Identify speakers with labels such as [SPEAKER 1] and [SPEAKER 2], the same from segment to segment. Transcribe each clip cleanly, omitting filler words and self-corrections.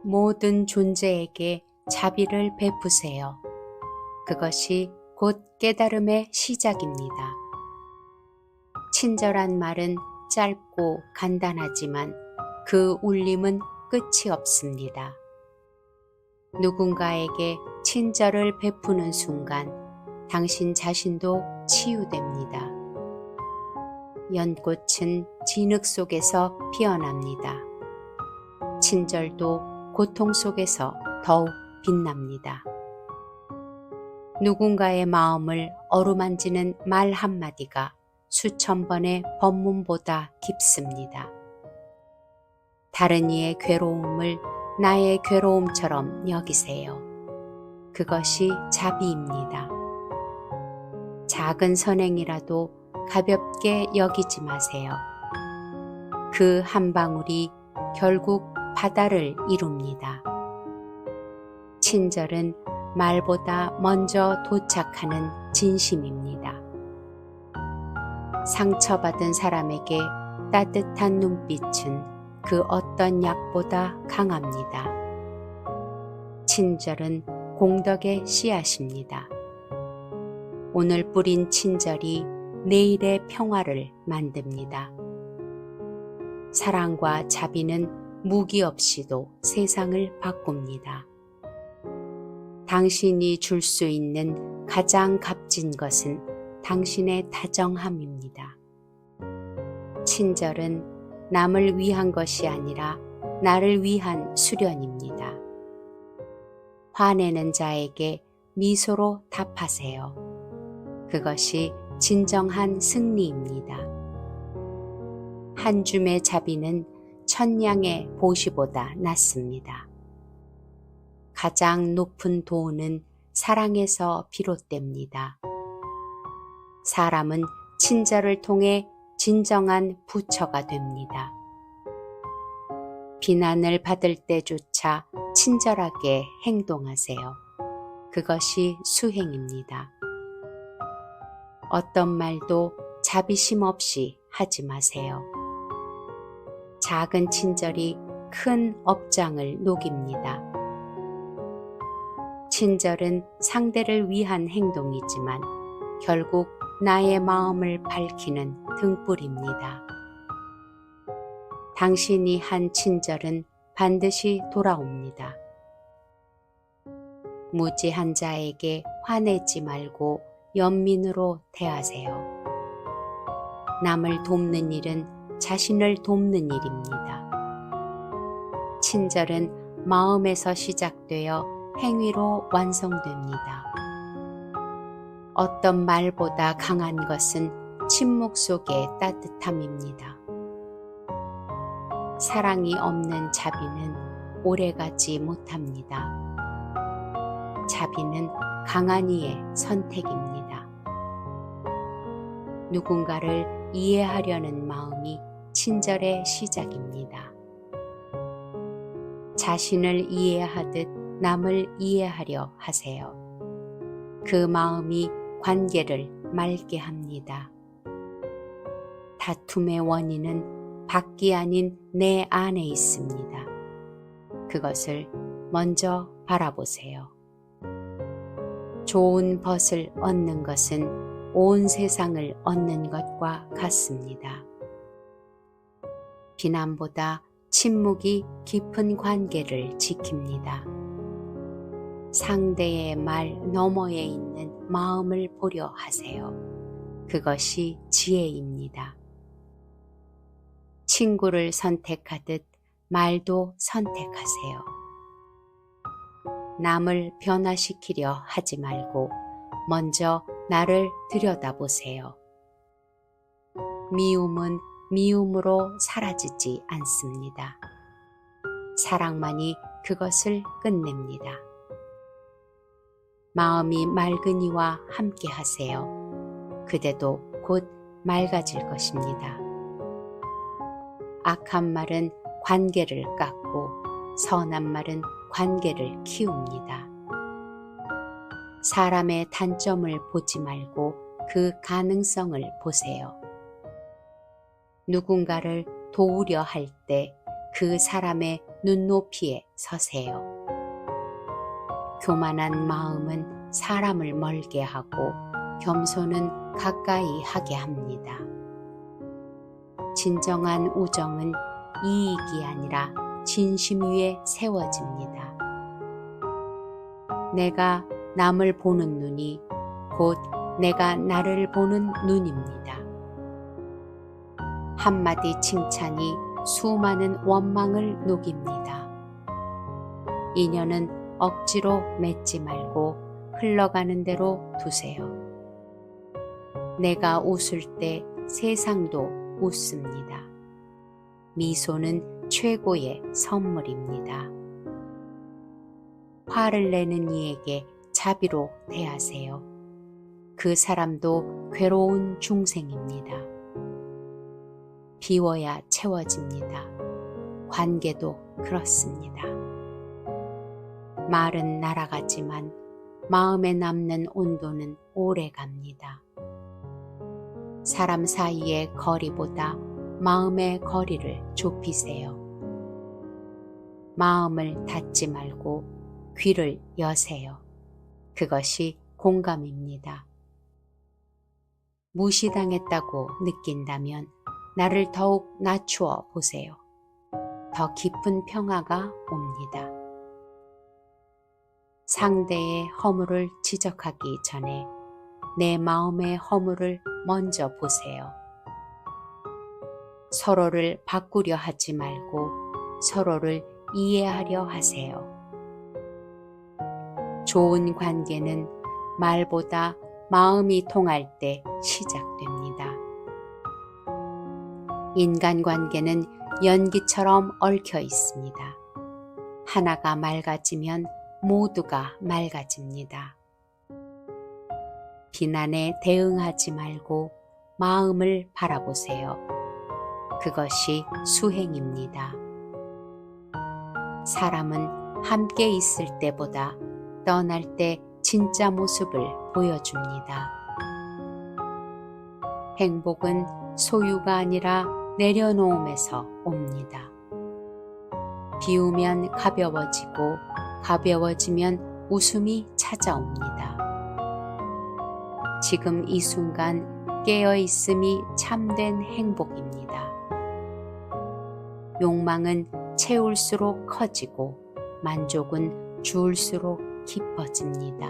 [SPEAKER 1] 모든 존재에게 자비를 베푸세요. 그것이 곧 깨달음의 시작입니다. 친절한 말은 짧고 간단하지만 그 울림은 끝이 없습니다. 누군가에게 친절을 베푸는 순간 당신 자신도 치유됩니다. 연꽃은 진흙 속에서 피어납니다. 친절도 고통 속에서 더욱 빛납니다. 누군가의 마음을 어루만지는 말 한마디가 수천 번의 법문보다 깊습니다. 다른 이의 괴로움을 나의 괴로움처럼 여기세요. 그것이 자비입니다. 작은 선행이라도 가볍게 여기지 마세요. 그 한 방울이 결국 바다를 이룹니다. 친절은 말보다 먼저 도착하는 진심입니다. 상처받은 사람에게 따뜻한 눈빛은 그 어떤 약보다 강합니다. 친절은 공덕의 씨앗입니다. 오늘 뿌린 친절이 내일의 평화를 만듭니다. 사랑과 자비는 무기 없이도 세상을 바꿉니다. 당신이 줄 수 있는 가장 값진 것은 당신의 다정함입니다. 친절은 남을 위한 것이 아니라 나를 위한 수련입니다. 화내는 자에게 미소로 답하세요. 그것이 진정한 승리입니다. 한 줌의 자비는 천냥의 보시보다 낫습니다. 가장 높은 도는 사랑에서 비롯됩니다. 사람은 친절을 통해 진정한 부처가 됩니다. 비난을 받을 때조차 친절하게 행동하세요. 그것이 수행입니다. 어떤 말도 자비심 없이 하지 마세요. 작은 친절이 큰 업장을 녹입니다. 친절은 상대를 위한 행동이지만 결국 나의 마음을 밝히는 등불입니다. 당신이 한 친절은 반드시 돌아옵니다. 무지한 자에게 화내지 말고 연민으로 대하세요. 남을 돕는 일은 자신을 돕는 일입니다. 친절은 마음에서 시작되어 행위로 완성됩니다. 어떤 말보다 강한 것은 침묵 속의 따뜻함입니다. 사랑이 없는 자비는 오래가지 못합니다. 자비는 강한 이의 선택입니다. 누군가를 이해하려는 마음이 친절의 시작입니다. 자신을 이해하듯 남을 이해하려 하세요. 그 마음이 관계를 맑게 합니다. 다툼의 원인은 밖이 아닌 내 안에 있습니다. 그것을 먼저 바라보세요. 좋은 벗을 얻는 것은 온 세상을 얻는 것과 같습니다. 비난보다 침묵이 깊은 관계를 지킵니다. 상대의 말 너머에 있는 마음을 보려 하세요. 그것이 지혜입니다. 친구를 선택하듯 말도 선택하세요. 남을 변화시키려 하지 말고 먼저 나를 들여다보세요. 미움은 미움으로 사라지지 않습니다. 사랑만이 그것을 끝냅니다. 마음이 맑은 이와 함께 하세요. 그대도 곧 맑아질 것입니다. 악한 말은 관계를 깎고 선한 말은 관계를 키웁니다. 사람의 단점을 보지 말고 그 가능성을 보세요. 누군가를 도우려 할 때 그 사람의 눈높이에 서세요. 교만한 마음은 사람을 멀게 하고 겸손은 가까이 하게 합니다. 진정한 우정은 이익이 아니라 진심 위에 세워집니다. 내가 남을 보는 눈이 곧 내가 나를 보는 눈입니다. 한마디 칭찬이 수많은 원망을 녹입니다. 인연은 억지로 맺지 말고 흘러가는 대로 두세요. 내가 웃을 때 세상도 웃습니다. 미소는 최고의 선물입니다. 화를 내는 이에게 자비로 대하세요. 그 사람도 괴로운 중생입니다. 비워야 채워집니다. 관계도 그렇습니다. 말은 날아가지만 마음에 남는 온도는 오래 갑니다. 사람 사이의 거리보다 마음의 거리를 좁히세요. 마음을 닫지 말고 귀를 여세요. 그것이 공감입니다. 무시당했다고 느낀다면 나를 더욱 낮추어 보세요. 더 깊은 평화가 옵니다. 상대의 허물을 지적하기 전에 내 마음의 허물을 먼저 보세요. 서로를 바꾸려 하지 말고 서로를 이해하려 하세요. 좋은 관계는 말보다 마음이 통할 때 시작됩니다. 인간관계는 연기처럼 얽혀 있습니다. 하나가 맑아지면 모두가 맑아집니다. 비난에 대응하지 말고 마음을 바라보세요. 그것이 수행입니다. 사람은 함께 있을 때보다 떠날 때 진짜 모습을 보여줍니다. 행복은 소유가 아니라 내려놓음에서 옵니다. 비우면 가벼워지고 가벼워지면 웃음이 찾아옵니다. 지금 이 순간 깨어있음이 참된 행복입니다. 욕망은 채울수록 커지고 만족은 줄수록 깊어집니다.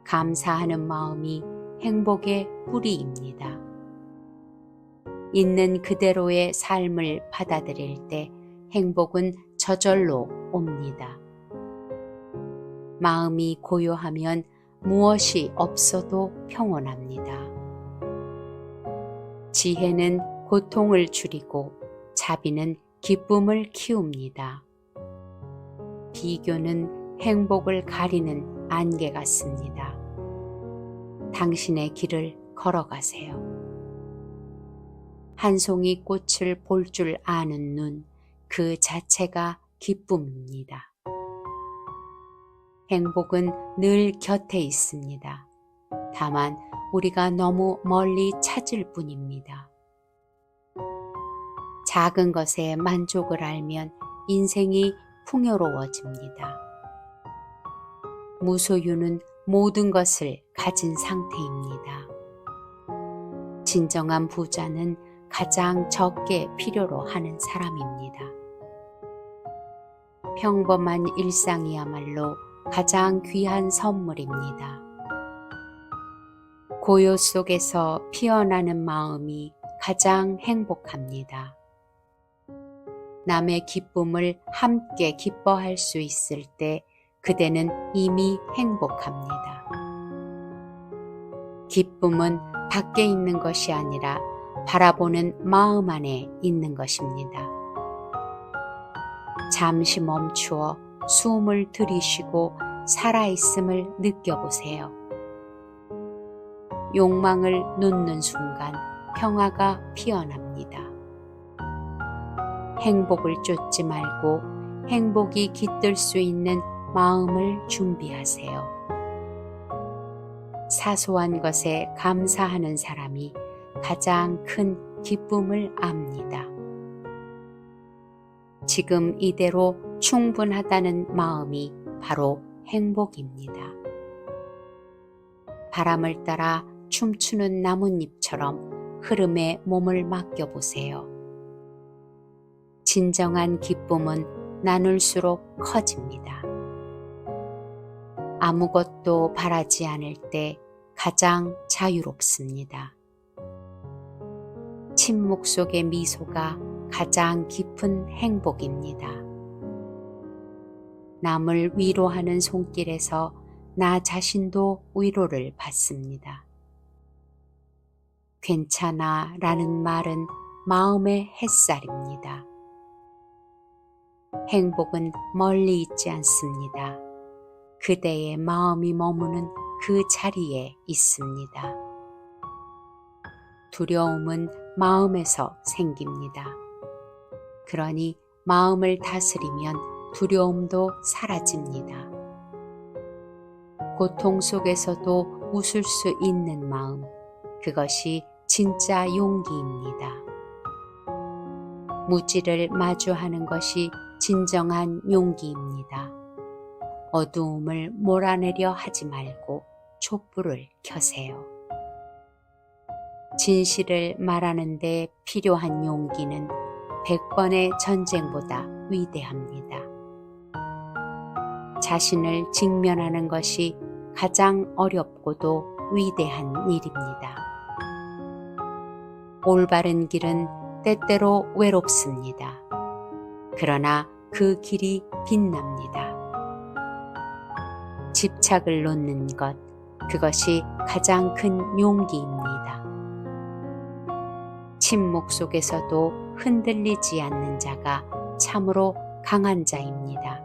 [SPEAKER 1] 감사하는 마음이 행복의 뿌리입니다. 있는 그대로의 삶을 받아들일 때 행복은 저절로 옵니다. 마음이 고요하면 무엇이 없어도 평온합니다. 지혜는 고통을 줄이고 자비는 기쁨을 키웁니다. 비교는 행복을 가리는 안개 같습니다. 당신의 길을 걸어가세요. 한 송이 꽃을 볼 줄 아는 눈, 그 자체가 기쁨입니다. 행복은 늘 곁에 있습니다. 다만 우리가 너무 멀리 찾을 뿐입니다. 작은 것에 만족을 알면 인생이 풍요로워집니다. 무소유는 모든 것을 가진 상태입니다. 진정한 부자는 가장 적게 필요로 하는 사람입니다. 평범한 일상이야말로 가장 귀한 선물입니다. 고요 속에서 피어나는 마음이 가장 행복합니다. 남의 기쁨을 함께 기뻐할 수 있을 때 그대는 이미 행복합니다. 기쁨은 밖에 있는 것이 아니라 바라보는 마음 안에 있는 것입니다. 잠시 멈추어 숨을 들이쉬고 살아있음을 느껴보세요. 욕망을 놓는 순간 평화가 피어납니다. 행복을 쫓지 말고 행복이 깃들 수 있는 마음을 준비하세요. 사소한 것에 감사하는 사람이 가장 큰 기쁨을 압니다. 지금 이대로 충분하다는 마음이 바로 행복입니다. 바람을 따라 춤추는 나뭇잎처럼 흐름에 몸을 맡겨보세요. 진정한 기쁨은 나눌수록 커집니다. 아무것도 바라지 않을 때 가장 자유롭습니다. 침묵 속의 미소가 가장 깊은 행복입니다. 남을 위로하는 손길에서 나 자신도 위로를 받습니다. 괜찮아 라는 말은 마음의 햇살입니다. 행복은 멀리 있지 않습니다. 그대의 마음이 머무는 그 자리에 있습니다. 두려움은 마음에서 생깁니다. 그러니 마음을 다스리면 두려움도 사라집니다. 고통 속에서도 웃을 수 있는 마음, 그것이 진짜 용기입니다. 무지를 마주하는 것이 진정한 용기입니다. 어두움을 몰아내려 하지 말고 촛불을 켜세요. 진실을 말하는 데 필요한 용기는 100번의 전쟁보다 위대합니다. 자신을 직면하는 것이 가장 어렵고도 위대한 일입니다. 올바른 길은 때때로 외롭습니다. 그러나 그 길이 빛납니다. 집착을 놓는 것, 그것이 가장 큰 용기입니다. 침묵 속에서도 흔들리지 않는 자가 참으로 강한 자입니다.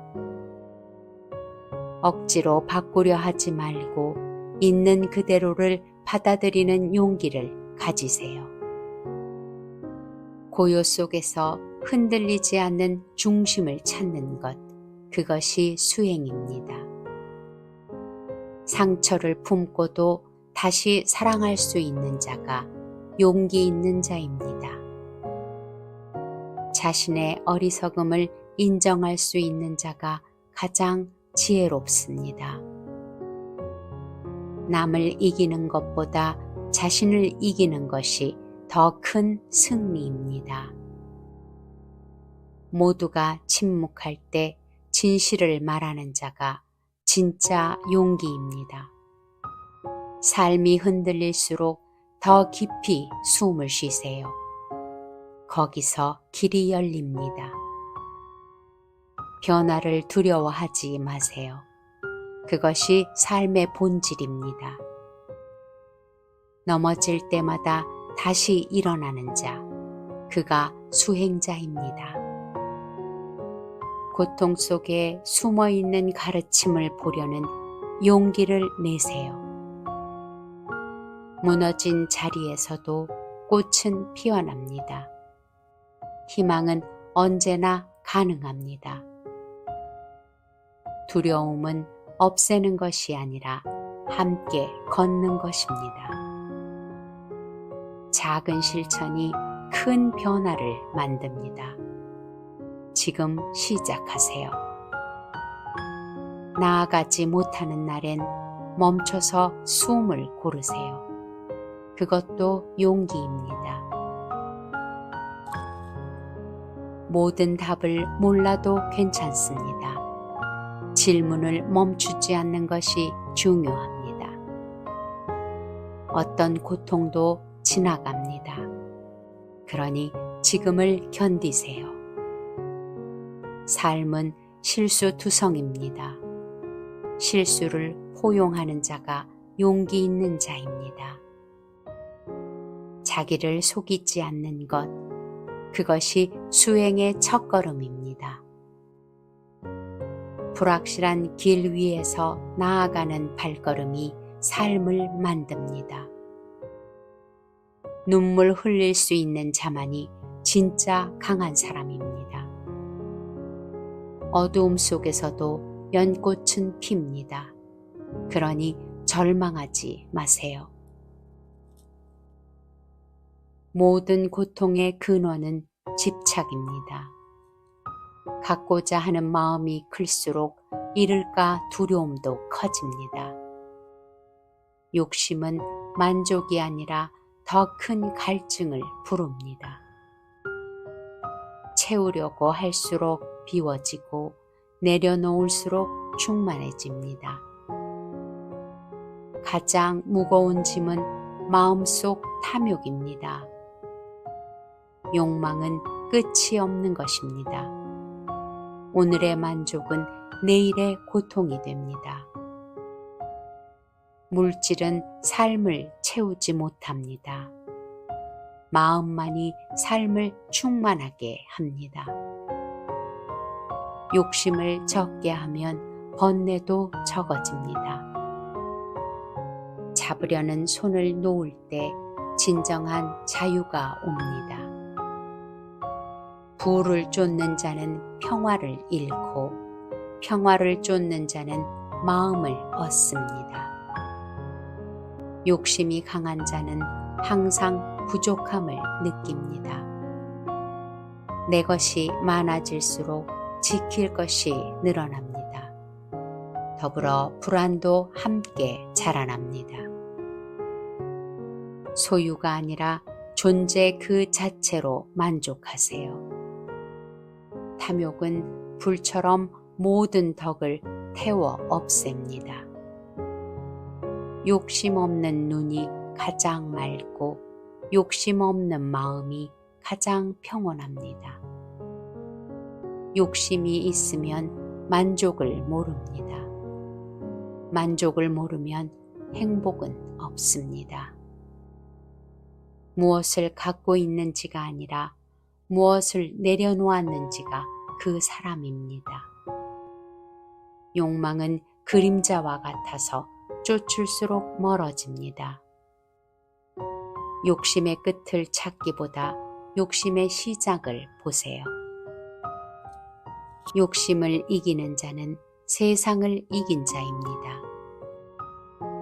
[SPEAKER 1] 억지로 바꾸려 하지 말고 있는 그대로를 받아들이는 용기를 가지세요. 고요 속에서 흔들리지 않는 중심을 찾는 것, 그것이 수행입니다. 상처를 품고도 다시 사랑할 수 있는 자가 용기 있는 자입니다. 자신의 어리석음을 인정할 수 있는 자가 가장 지혜롭습니다. 남을 이기는 것보다 자신을 이기는 것이 더 큰 승리입니다. 모두가 침묵할 때 진실을 말하는 자가 진짜 용기입니다. 삶이 흔들릴수록 더 깊이 숨을 쉬세요. 거기서 길이 열립니다. 변화를 두려워하지 마세요. 그것이 삶의 본질입니다. 넘어질 때마다 다시 일어나는 자, 그가 수행자입니다. 고통 속에 숨어있는 가르침을 보려는 용기를 내세요. 무너진 자리에서도 꽃은 피어납니다. 희망은 언제나 가능합니다. 두려움은 없애는 것이 아니라 함께 걷는 것입니다. 작은 실천이 큰 변화를 만듭니다. 지금 시작하세요. 나아가지 못하는 날엔 멈춰서 숨을 고르세요. 그것도 용기입니다. 모든 답을 몰라도 괜찮습니다. 질문을 멈추지 않는 것이 중요합니다. 어떤 고통도 지나갑니다. 그러니 지금을 견디세요. 삶은 실수투성입니다. 실수를 포용하는 자가 용기 있는 자입니다. 자기를 속이지 않는 것, 그것이 수행의 첫걸음입니다. 불확실한 길 위에서 나아가는 발걸음이 삶을 만듭니다. 눈물 흘릴 수 있는 자만이 진짜 강한 사람입니다. 어두움 속에서도 연꽃은 핍니다. 그러니 절망하지 마세요. 모든 고통의 근원은 집착입니다. 갖고자 하는 마음이 클수록 잃을까 두려움도 커집니다. 욕심은 만족이 아니라 더 큰 갈증을 부릅니다. 채우려고 할수록 비워지고 내려놓을수록 충만해집니다. 가장 무거운 짐은 마음속 탐욕입니다. 욕망은 끝이 없는 것입니다. 오늘의 만족은 내일의 고통이 됩니다. 물질은 삶을 채우지 못합니다. 마음만이 삶을 충만하게 합니다. 욕심을 적게 하면 번뇌도 적어집니다. 잡으려는 손을 놓을 때 진정한 자유가 옵니다. 부를 쫓는 자는 평화를 잃고 평화를 쫓는 자는 마음을 얻습니다. 욕심이 강한 자는 항상 부족함을 느낍니다. 내 것이 많아질수록 지킬 것이 늘어납니다. 더불어 불안도 함께 자라납니다. 소유가 아니라 존재 그 자체로 만족하세요. 탐욕은 불처럼 모든 덕을 태워 없앱니다. 욕심 없는 눈이 가장 맑고 욕심 없는 마음이 가장 평온합니다. 욕심이 있으면 만족을 모릅니다. 만족을 모르면 행복은 없습니다. 무엇을 갖고 있는지가 아니라 무엇을 내려놓았는지가 그 사람입니다. 욕망은 그림자와 같아서 쫓을수록 멀어집니다. 욕심의 끝을 찾기보다 욕심의 시작을 보세요. 욕심을 이기는 자는 세상을 이긴 자입니다.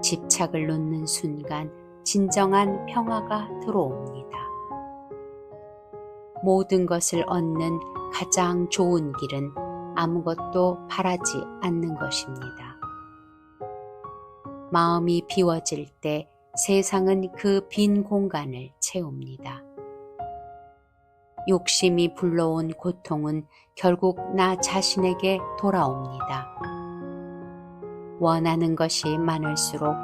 [SPEAKER 1] 집착을 놓는 순간 진정한 평화가 들어옵니다. 모든 것을 얻는 가장 좋은 길은 아무것도 바라지 않는 것입니다. 마음이 비워질 때 세상은 그 빈 공간을 채웁니다. 욕심이 불러온 고통은 결국 나 자신에게 돌아옵니다. 원하는 것이 많을수록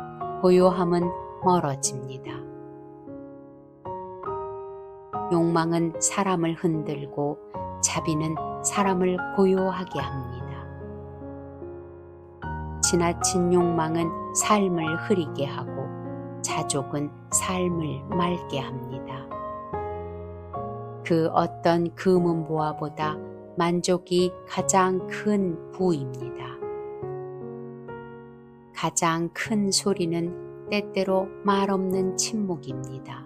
[SPEAKER 1] 고요함은 멀어집니다. 욕망은 사람을 흔들고 자비는 사람을 고요하게 합니다. 지나친 욕망은 삶을 흐리게 하고 자족은 삶을 맑게 합니다. 그 어떤 금은보화보다 만족이 가장 큰 부입니다. 가장 큰 소리는 때때로 말없는 침묵입니다.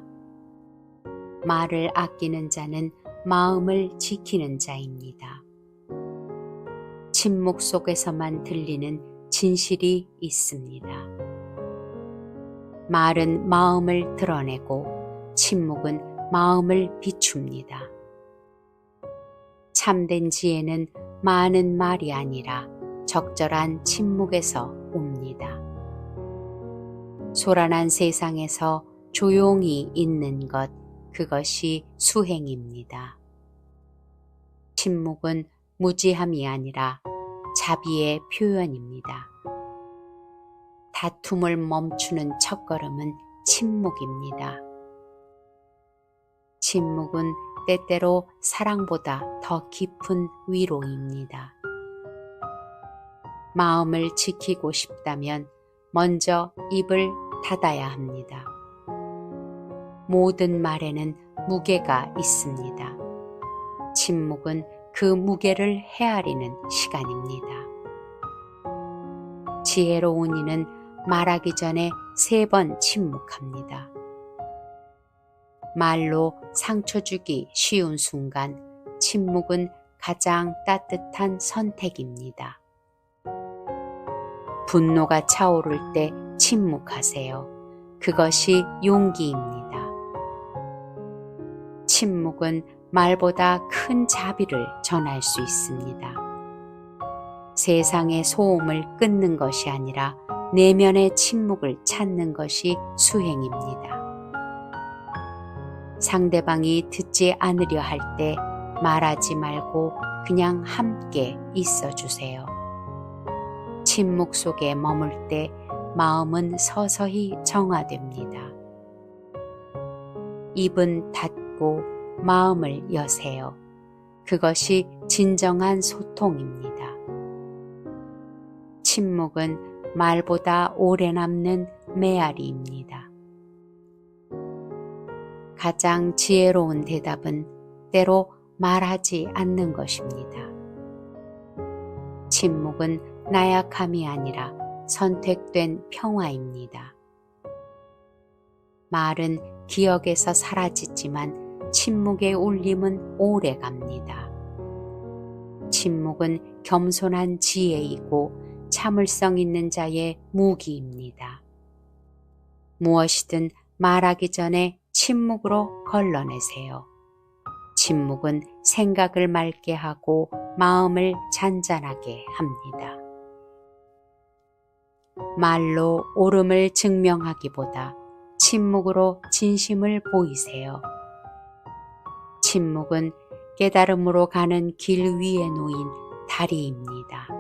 [SPEAKER 1] 말을 아끼는 자는 마음을 지키는 자입니다. 침묵 속에서만 들리는 진실이 있습니다. 말은 마음을 드러내고 침묵은 마음을 비춥니다. 참된 지혜는 많은 말이 아니라 적절한 침묵에서 옵니다. 소란한 세상에서 조용히 있는 것, 그것이 수행입니다. 침묵은 무지함이 아니라 자비의 표현입니다. 다툼을 멈추는 첫걸음은 침묵입니다. 침묵은 때때로 사랑보다 더 깊은 위로입니다. 마음을 지키고 싶다면 먼저 입을 닫아야 합니다. 모든 말에는 무게가 있습니다. 침묵은 그 무게를 헤아리는 시간입니다. 지혜로운 이는 말하기 전에 3번 침묵합니다. 말로 상처 주기 쉬운 순간 침묵은 가장 따뜻한 선택입니다. 분노가 차오를 때 침묵하세요. 그것이 용기입니다. 침묵은 말보다 큰 자비를 전할 수 있습니다. 세상의 소음을 끊는 것이 아니라 내면의 침묵을 찾는 것이 수행입니다. 상대방이 듣지 않으려 할 때 말하지 말고 그냥 함께 있어 주세요. 침묵 속에 머물 때 마음은 서서히 정화됩니다. 입은 닫고 마음을 여세요. 그것이 진정한 소통입니다. 침묵은 말보다 오래 남는 메아리입니다. 가장 지혜로운 대답은 때로 말하지 않는 것입니다. 침묵은 나약함이 아니라 선택된 평화입니다. 말은 기억에서 사라지지만 침묵의 울림은 오래 갑니다. 침묵은 겸손한 지혜이고 참을성 있는 자의 무기입니다. 무엇이든 말하기 전에 침묵으로 걸러내세요. 침묵은 생각을 맑게 하고 마음을 잔잔하게 합니다. 말로 옳음을 증명하기보다 침묵으로 진심을 보이세요. 침묵은 깨달음으로 가는 길 위에 놓인 다리입니다.